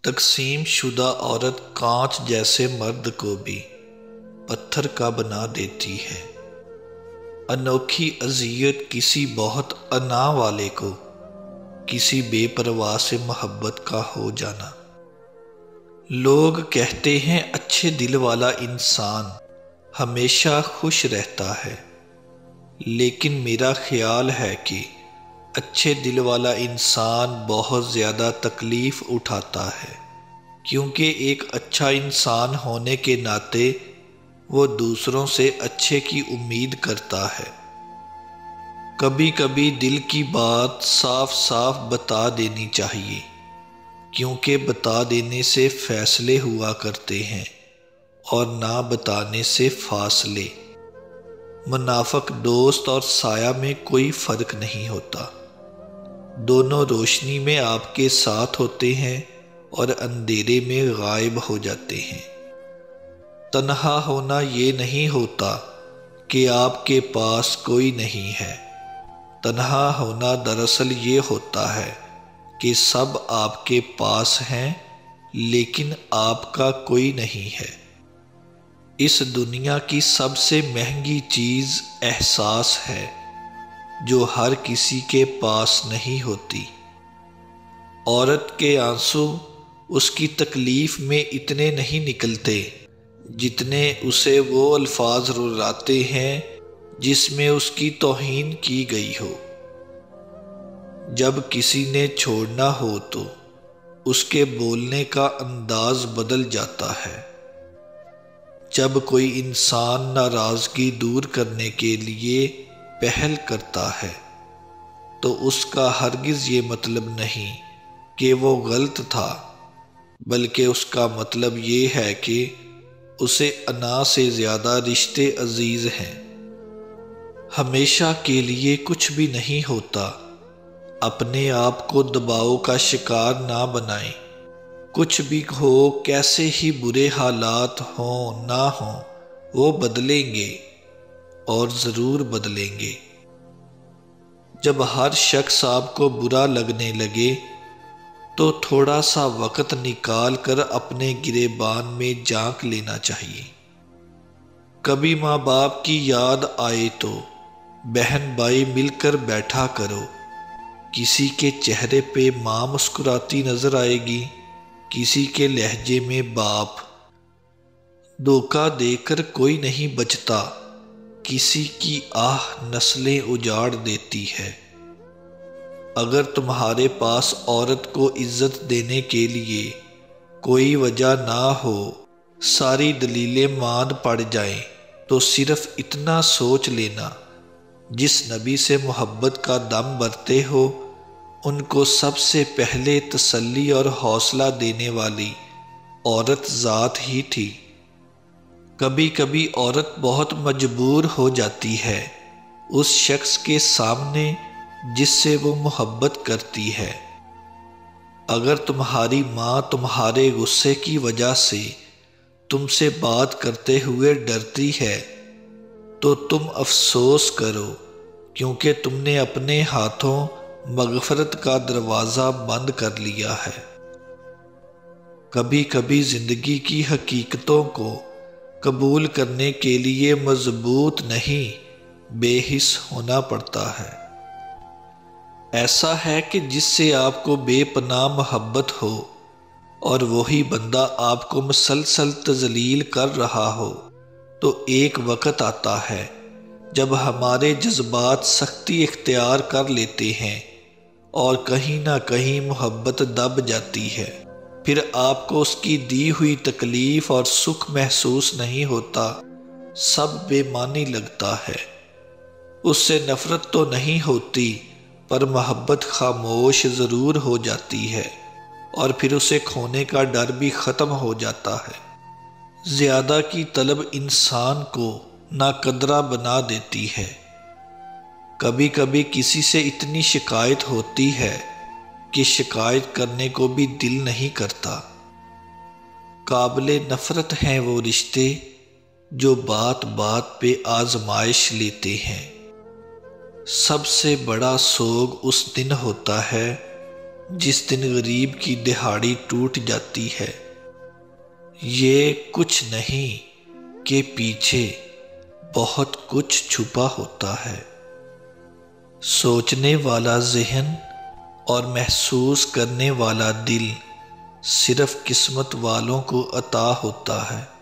تقسیم شدہ عورت کانچ جیسے مرد کو بھی پتھر کا بنا دیتی ہے۔ انوکھی اذیت کسی بہت انا والے کو کسی بے پرواہ سے محبت کا ہو جانا۔ لوگ کہتے ہیں اچھے دل والا انسان ہمیشہ خوش رہتا ہے، لیکن میرا خیال ہے کہ اچھے دل والا انسان بہت زیادہ تکلیف اٹھاتا ہے، کیونکہ ایک اچھا انسان ہونے کے ناطے وہ دوسروں سے اچھے کی امید کرتا ہے۔ کبھی کبھی دل کی بات صاف صاف بتا دینی چاہیے، کیونکہ بتا دینے سے فیصلے ہوا کرتے ہیں اور نہ بتانے سے فاصلے۔ منافق دوست اور سایہ میں کوئی فرق نہیں ہوتا، دونوں روشنی میں آپ کے ساتھ ہوتے ہیں اور اندھیرے میں غائب ہو جاتے ہیں۔ تنہا ہونا یہ نہیں ہوتا کہ آپ کے پاس کوئی نہیں ہے، تنہا ہونا دراصل یہ ہوتا ہے کہ سب آپ کے پاس ہیں لیکن آپ کا کوئی نہیں ہے۔ اس دنیا کی سب سے مہنگی چیز احساس ہے، جو ہر کسی کے پاس نہیں ہوتی۔ عورت کے آنسو اس کی تکلیف میں اتنے نہیں نکلتے جتنے اسے وہ الفاظ رلاتے ہیں جس میں اس کی توہین کی گئی ہو۔ جب کسی نے چھوڑنا ہو تو اس کے بولنے کا انداز بدل جاتا ہے۔ جب کوئی انسان ناراضگی دور کرنے کے لیے پہل کرتا ہے تو اس کا ہرگز یہ مطلب نہیں کہ وہ غلط تھا، بلکہ اس کا مطلب یہ ہے کہ اسے انا سے زیادہ رشتے عزیز ہیں۔ ہمیشہ کے لیے کچھ بھی نہیں ہوتا، اپنے آپ کو دباؤ کا شکار نہ بنائیں۔ کچھ بھی ہو، کیسے ہی برے حالات ہوں نہ ہوں، وہ بدلیں گے اور ضرور بدلیں گے۔ جب ہر شخص آپ کو برا لگنے لگے تو تھوڑا سا وقت نکال کر اپنے گریبان میں جھانک لینا چاہیے۔ کبھی ماں باپ کی یاد آئے تو بہن بھائی مل کر بیٹھا کرو، کسی کے چہرے پہ ماں مسکراتی نظر آئے گی، کسی کے لہجے میں باپ۔ دھوکہ دے کر کوئی نہیں بچتا، کسی کی آہ نسلیں اجاڑ دیتی ہے۔ اگر تمہارے پاس عورت کو عزت دینے کے لیے کوئی وجہ نہ ہو، ساری دلیلیں ماند پڑ جائیں، تو صرف اتنا سوچ لینا، جس نبی سے محبت کا دم بھرتے ہو ان کو سب سے پہلے تسلی اور حوصلہ دینے والی عورت ذات ہی تھی۔ کبھی کبھی عورت بہت مجبور ہو جاتی ہے اس شخص کے سامنے جس سے وہ محبت کرتی ہے۔ اگر تمہاری ماں تمہارے غصے کی وجہ سے تم سے بات کرتے ہوئے ڈرتی ہے تو تم افسوس کرو، کیونکہ تم نے اپنے ہاتھوں مغفرت کا دروازہ بند کر لیا ہے۔ کبھی کبھی زندگی کی حقیقتوں کو قبول کرنے کے لیے مضبوط نہیں، بے حس ہونا پڑتا ہے۔ ایسا ہے کہ جس سے آپ کو بے پناہ محبت ہو اور وہی بندہ آپ کو مسلسل تذلیل کر رہا ہو، تو ایک وقت آتا ہے جب ہمارے جذبات سختی اختیار کر لیتے ہیں اور کہیں نہ کہیں محبت دب جاتی ہے۔ پھر آپ کو اس کی دی ہوئی تکلیف اور سکھ محسوس نہیں ہوتا، سب بے معنی لگتا ہے۔ اس سے نفرت تو نہیں ہوتی، پر محبت خاموش ضرور ہو جاتی ہے، اور پھر اسے کھونے کا ڈر بھی ختم ہو جاتا ہے۔ زیادہ کی طلب انسان کو ناقدرہ بنا دیتی ہے۔ کبھی کبھی کسی سے اتنی شکایت ہوتی ہے کہ شکایت کرنے کو بھی دل نہیں کرتا۔ قابل نفرت ہیں وہ رشتے جو بات بات پہ آزمائش لیتے ہیں۔ سب سے بڑا سوگ اس دن ہوتا ہے جس دن غریب کی دہاڑی ٹوٹ جاتی ہے، یہ کچھ نہیں کہ پیچھے بہت کچھ چھپا ہوتا ہے۔ سوچنے والا ذہن اور محسوس کرنے والا دل صرف قسمت والوں کو عطا ہوتا ہے۔